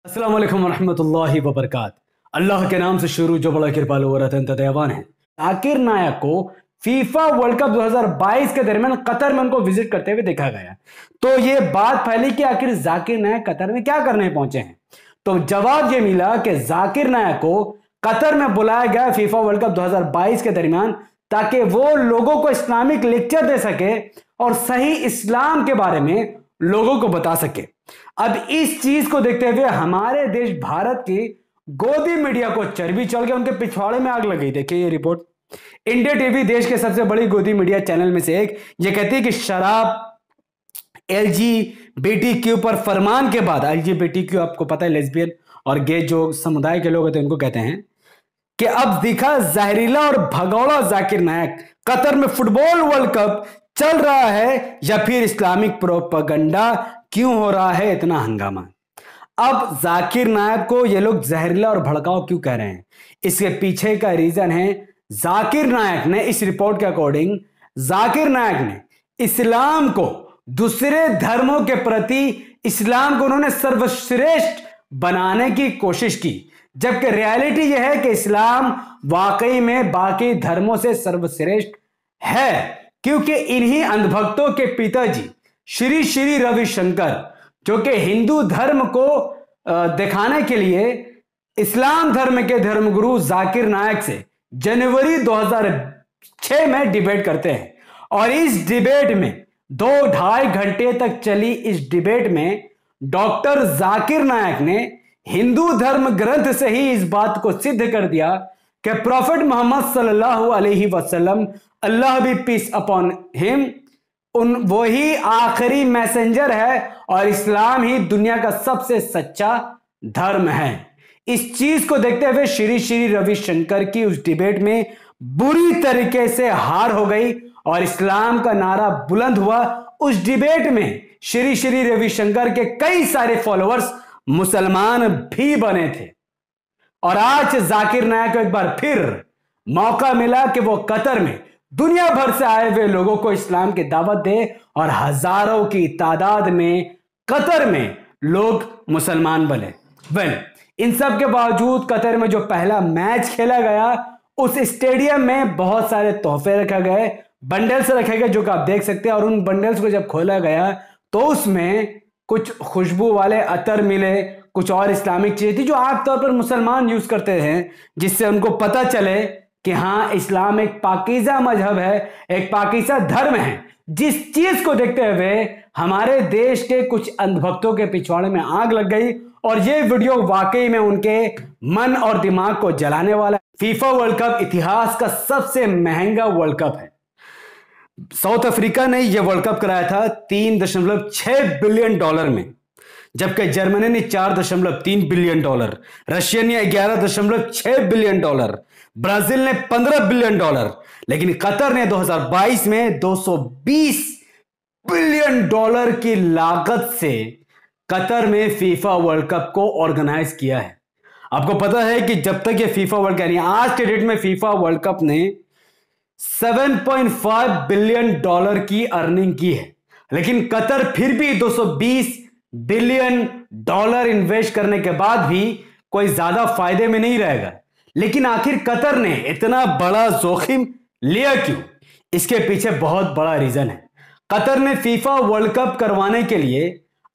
अस्सलाम वालेकुम रहमतुल्लाहि व बरकात। अल्लाह के नाम से शुरू जो बड़ा कृपालु और अत्यंत दयावान है। जाकिर नायक को फीफा वर्ल्ड कप 2022 के दरमियान कतर में उनको विजिट करते हुए देखा गया। तो ये बात फैली कि आखिर जाकिर नायक कतर में क्या करने पहुंचे हैं। तो जवाब ये मिला कि जाकिर नायक को कतर में बुलाया गया फीफा वर्ल्ड कप 2022 के दरमियान ताकि वो लोगों को इस्लामिक लेक्चर दे सके और सही इस्लाम के बारे में लोगों को बता सके। अब इस चीज को देखते हुए हमारे देश भारत की गोदी मीडिया को चर्बी चढ़ गया, उनके पिछवाड़े में आग लग गई। देखिए ये रिपोर्ट, इंडिया टीवी देश के सबसे बड़ी गोदी मीडिया चैनल में से एक, ये कहती है कि शराब एलजीबीटीक्यू पर फरमान के बाद, एलजीबीटीक्यू आपको पता है लेस्बियन और गे जो समुदाय के लोग होते हैं उनको कहते हैं, कि अब दिखा जहरीला और भगौड़ा जाकिर नायक। कतर में फुटबॉल वर्ल्ड कप चल रहा है या फिर इस्लामिक प्रोपेगेंडा, क्यों हो रहा है इतना हंगामा। अब जाकिर नायक को ये लोग जहरीला और भड़काऊ क्यों कह रहे हैं, इसके पीछे का रीजन है जाकिर नायक ने, इस रिपोर्ट के अकॉर्डिंग जाकिर नायक ने इस्लाम को, दूसरे धर्मों के प्रति इस्लाम को उन्होंने सर्वश्रेष्ठ बनाने की कोशिश की, जबकि रियलिटी यह है कि इस्लाम वाकई में बाकी धर्मों से सर्वश्रेष्ठ है, क्योंकि इन्हीं अंधभक्तों के पिताजी श्री श्री रविशंकर, जो कि हिंदू धर्म को दिखाने के लिए इस्लाम धर्म के धर्मगुरु जाकिर नायक से जनवरी 2006 में डिबेट करते हैं। और इस डिबेट में 2-2.5 घंटे तक चली इस डिबेट में डॉक्टर जाकिर नायक ने हिंदू धर्म ग्रंथ से ही इस बात को सिद्ध कर दिया कि प्रॉफिट मोहम्मद सल्लल्लाहु अलैहि वसल्लम, अल्लाह बी पीस अपॉन हिम, वही आखिरी मैसेंजर है और इस्लाम ही दुनिया का सबसे सच्चा धर्म है। इस चीज को देखते हुए श्री श्री रविशंकर की उस डिबेट में बुरी तरीके से हार हो गई और इस्लाम का नारा बुलंद हुआ। उस डिबेट में श्री श्री रविशंकर के कई सारे फॉलोअर्स मुसलमान भी बने थे। और आज जाकिर नायक को एक बार फिर मौका मिला कि वो कतर में दुनिया भर से आए हुए लोगों को इस्लाम की दावत दे और हजारों की तादाद में कतर में लोग मुसलमान बने। इन सब के बावजूद कतर में जो पहला मैच खेला गया, उस स्टेडियम में बहुत सारे तोहफे रखे गए, बंडल्स रखे गए जो कि आप देख सकते हैं। और उन बंडल्स को जब खोला गया तो उसमें कुछ खुशबू वाले अतर मिले, कुछ और इस्लामिक चीजें थी जो आमतौर पर मुसलमान यूज करते हैं, जिससे उनको पता चले कि हाँ इस्लाम एक पाकीज़ा मजहब है, एक पाकीज़ा धर्म है। जिस चीज को देखते हुए हमारे देश के कुछ अंधभक्तों के पिछवाड़े में आग लग गई और ये वीडियो वाकई में उनके मन और दिमाग को जलाने वाला है। फीफा वर्ल्ड कप इतिहास का सबसे महंगा वर्ल्ड कप है। साउथ अफ्रीका ने यह वर्ल्ड कप कराया था $3.6 बिलियन में, जबकि जर्मनी ने $4.3 बिलियन, रशिया ने $11.6 बिलियन, ब्राजील ने $15 बिलियन, लेकिन कतर ने 2022 में $220 बिलियन की लागत से कतर में फीफा वर्ल्ड कप को ऑर्गेनाइज किया है। आपको पता है कि जब तक ये फीफा वर्ल्ड कप, यानी आज के डेट में फीफा वर्ल्ड कप ने $7.5 बिलियन की अर्निंग की है, लेकिन कतर फिर भी $220 बिलियन इन्वेस्ट करने के बाद भी कोई ज्यादा फायदे में नहीं रहेगा। लेकिन आखिर कतर ने इतना बड़ा जोखिम लिया क्यों? इसके पीछे बहुत बड़ा रीजन है। कतर ने फीफा वर्ल्ड कप करवाने के लिए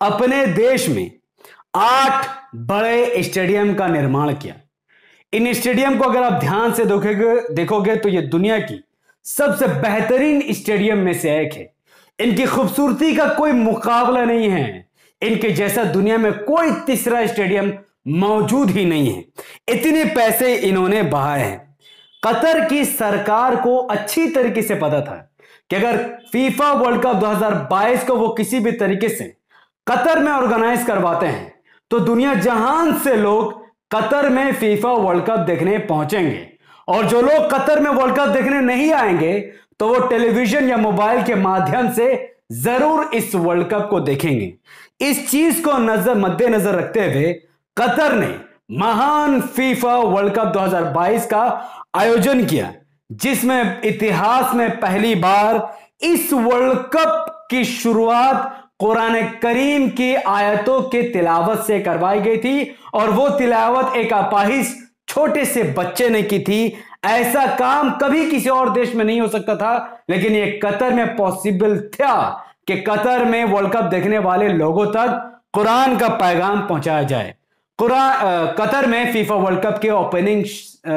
अपने देश में 8 बड़े स्टेडियम का निर्माण किया। इन स्टेडियम को अगर आप ध्यान से देखोगे तो ये दुनिया की सबसे बेहतरीन स्टेडियम में से एक है। इनकी खूबसूरती का कोई मुकाबला नहीं है, इनके जैसा दुनिया में कोई तीसरा स्टेडियम मौजूद ही नहीं है। इतने पैसे इन्होंने बहाए हैं। कतर की सरकार को अच्छी तरीके से पता था कि अगर फीफा वर्ल्ड कप 2022 को वो किसी भी तरीके से कतर में ऑर्गेनाइज करवाते हैं तो दुनिया जहान से लोग कतर में फीफा वर्ल्ड कप देखने पहुंचेंगे, और जो लोग कतर में वर्ल्ड कप देखने नहीं आएंगे तो वो टेलीविजन या मोबाइल के माध्यम से जरूर इस वर्ल्ड कप को देखेंगे। इस चीज को मद्देनजर रखते हुए कतर ने महान फीफा वर्ल्ड कप 2022 का आयोजन किया, जिसमें इतिहास में पहली बार इस वर्ल्ड कप की शुरुआत कुरान करीम की आयतों के तिलावत से करवाई गई थी, और वो तिलावत एक अपाहिज छोटे से बच्चे ने की थी। ऐसा काम कभी किसी और देश में नहीं हो सकता था, लेकिन ये कतर में पॉसिबल था कि कतर में वर्ल्ड कप देखने वाले लोगों तक कुरान का पैगाम पहुंचाया जाए। कतर में फीफा वर्ल्ड कप के ओपनिंग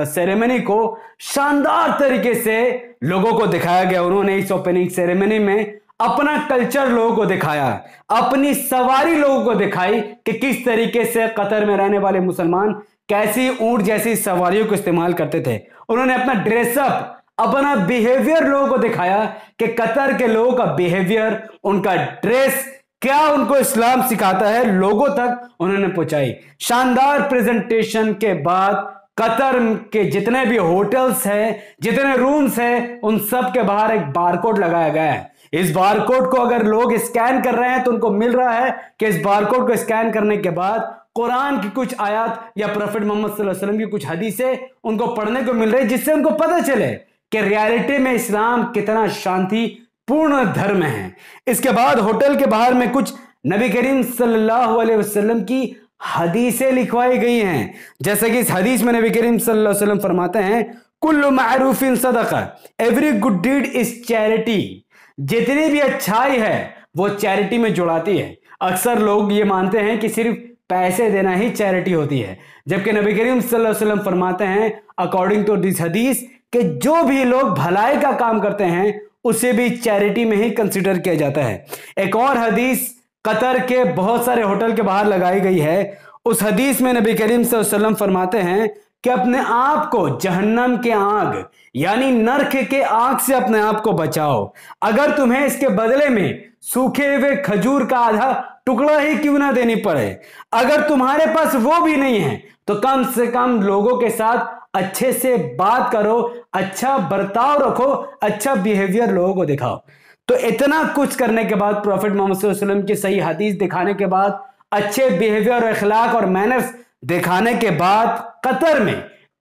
सेरेमनी को शानदार तरीके से लोगों को दिखाया गया। उन्होंने इस ओपनिंग सेरेमनी में अपना कल्चर लोगों को दिखाया, अपनी सवारी लोगों को दिखाई कि किस तरीके से कतर में रहने वाले मुसलमान कैसी ऊंट जैसी सवारियों को इस्तेमाल करते थे। उन्होंने अपना ड्रेसअप, अपना बिहेवियर लोगों को दिखाया कि कतर के लोगों का बिहेवियर, उनका ड्रेस क्या उनको इस्लाम सिखाता है, लोगों तक उन्होंने पहुंचाई। शानदार प्रेजेंटेशन के बाद कतर के जितने भी होटल्स हैं, जितने रूम्स हैं, उन सब के बाहर एक बारकोड लगाया गया है। इस बारकोड को अगर लोग स्कैन कर रहे हैं तो उनको मिल रहा है कि इस बारकोड को स्कैन करने के बाद कुरान की कुछ आयत या प्रोफेट मोहम्मद सल्लल्लाहु अलैहि वसल्लम की कुछ हदीसें उनको पढ़ने को मिल रही, जिससे उनको पता चले कि रियलिटी में इस्लाम कितना शांति पूर्ण धर्म है। इसके बाद होटल के बाहर में कुछ नबी करीम सल्लल्लाहु अलैहि वसल्लम की हदीसें लिखवाई गई हैं। जैसे कि इस हदीस में नबी करीम सल्लल्लाहु अलैहि वसल्लम फरमाते हैं, कुल्लु मारूफिन सदका, every good deed is charity. जितनी भी अच्छाई है वो चैरिटी में जुड़ाती है। अक्सर लोग ये मानते हैं कि सिर्फ पैसे देना ही चैरिटी होती है, जबकि नबी करीम सल्लल्लाहु अलैहि वसल्लम फरमाते हैं अकॉर्डिंग टू दिस हदीस कि जो भी लोग भलाई का काम करते हैं उसे भी चैरिटी में ही कंसीडर किया जाता है। एक और हदीस कतर के बहुत सारे होटल के बाहर लगाई गई है। उस हदीस में नबी करीम सल्लल्लाहु अलैहि वसल्लम फरमाते हैं कि अपने आप को जहन्नम के आग यानी नरक के आग से अपने आप को बचाओ। अगर तुम्हें इसके बदले में सूखे हुए खजूर का आधा टुकड़ा ही क्यों ना देनी पड़े, अगर तुम्हारे पास वो भी नहीं है तो कम से कम लोगों के साथ अच्छे से बात करो, अच्छा बर्ताव रखो, अच्छा बिहेवियर लोगों को दिखाओ। तो इतना कुछ करने के बाद, प्रॉफिट मोहम्मद सल्लल्लाहु अलैहि वसल्लम की सही हदीस दिखाने के बाद, अच्छे बिहेवियर और अखलाक और मैनर्स दिखाने के बाद, कतर में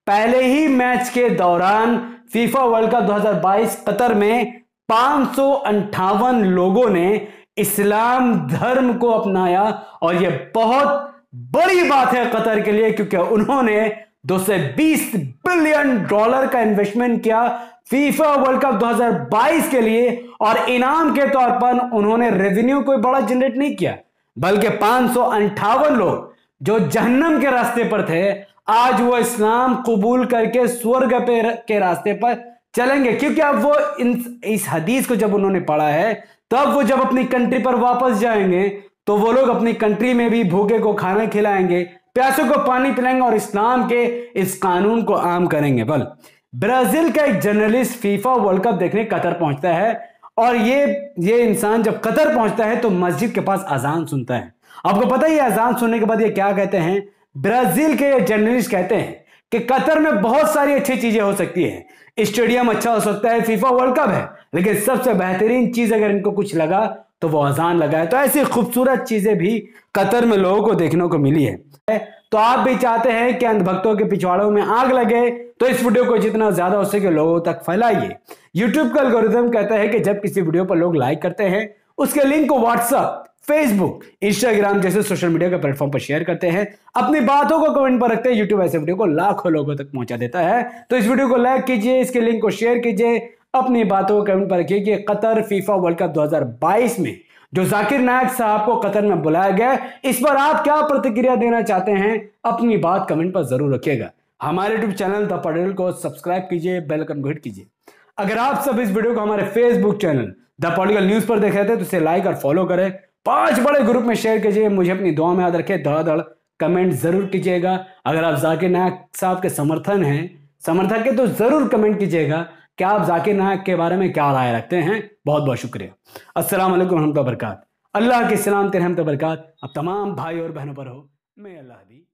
पहले ही मैच के दौरान फीफा वर्ल्ड कप 2022 कतर में 558 लोगों ने इस्लाम धर्म को अपनाया। और यह बहुत बड़ी बात है कतर के लिए, क्योंकि उन्होंने 220 बिलियन डॉलर का इन्वेस्टमेंट किया फीफा वर्ल्ड कप 2022 के लिए, और इनाम के तौर पर उन्होंने रेवेन्यू कोई बड़ा जनरेट नहीं किया, बल्कि 558 लोग जो जहन्नम के रास्ते पर थे, आज वो इस्लाम कबूल करके स्वर्ग के रास्ते पर चलेंगे। क्योंकि अब वो इस हदीस को जब उन्होंने पढ़ा है, तब वो जब अपनी कंट्री पर वापस जाएंगे तो वो लोग अपनी कंट्री में भी भूखे को खाना खिलाएंगे, प्यासों को पानी पिलाएंगे और इस्लाम के इस कानून को आम करेंगे। बल ब्राजील का एक जर्नलिस्ट फीफा वर्ल्ड कप देखने कतर पहुंचता है, और ये इंसान जब कतर पहुंचता है तो मस्जिद के पास अजान सुनता है। आपको पता ही अजान सुनने के बाद ये क्या कहते हैं? ब्राजील के जर्नलिस्ट कहते हैं कि कतर में बहुत सारी अच्छी चीजें हो सकती है, स्टेडियम अच्छा हो सकता है, फीफा वर्ल्ड कप है, लेकिन सबसे बेहतरीन चीज अगर इनको कुछ लगा तो वो अजान लगा है। तो ऐसी खूबसूरत चीजें भी कतर में लोगों को देखने को मिली है। तो आप भी चाहते हैं कि अंधभक्तों के पिछवाड़ों में आग लगे, तो इस वीडियो को जितना ज्यादा हो सके लोगों तक फैलाइए। यूट्यूब का एल्गोरिथम कहता है कि जब किसी वीडियो पर लोग लाइक करते हैं, उसके लिंक को व्हाट्सएप, फेसबुक, इंस्टाग्राम जैसे सोशल मीडिया के प्लेटफॉर्म पर शेयर करते हैं, अपनी बातों को कमेंट पर रखते हैं। यूट्यूब ऐसे वीडियो को लाखों लोगों तक पहुंचा देता है। तो इस वीडियो को लाइक कीजिए, इसके लिंक को शेयर कीजिए, अपनी बातों को कमेंट पर रखिए कि कतर फीफा वर्ल्ड कप 2022 में जो जाकिर नायक साहब को कतर में बुलाया गया, इस पर आप क्या प्रतिक्रिया देना चाहते हैं? अपनी बात कमेंट पर जरूर रखिएगा। हमारे यूट्यूब चैनल द पॉलिटिकल को सब्सक्राइब कीजिए, बेल आइकन को हिट कीजिए। अगर आप सब इस वीडियो को हमारे Facebook channel the political news पर देख रहे थे तो इसे लाइक और फॉलो करें, 5 बड़े ग्रुप में शेयर कीजिए, मुझे अपनी दुआ में याद रखें, धड़ाधड़ कमेंट जरूर कीजिएगा। अगर आप जाकिर नायक साहब के समर्थक है तो जरूर कमेंट कीजिएगा कि आप जाकिर नायक के बारे में क्या राय रखते हैं। बहुत बहुत शुक्रिया। अस्सलाम वालेकुम रहमतुल्लाहि व बरकात। अल्लाह की सलामत रहमत व बरकात अब तमाम भाई और बहनों पर हो। मैं अल्लाह दी।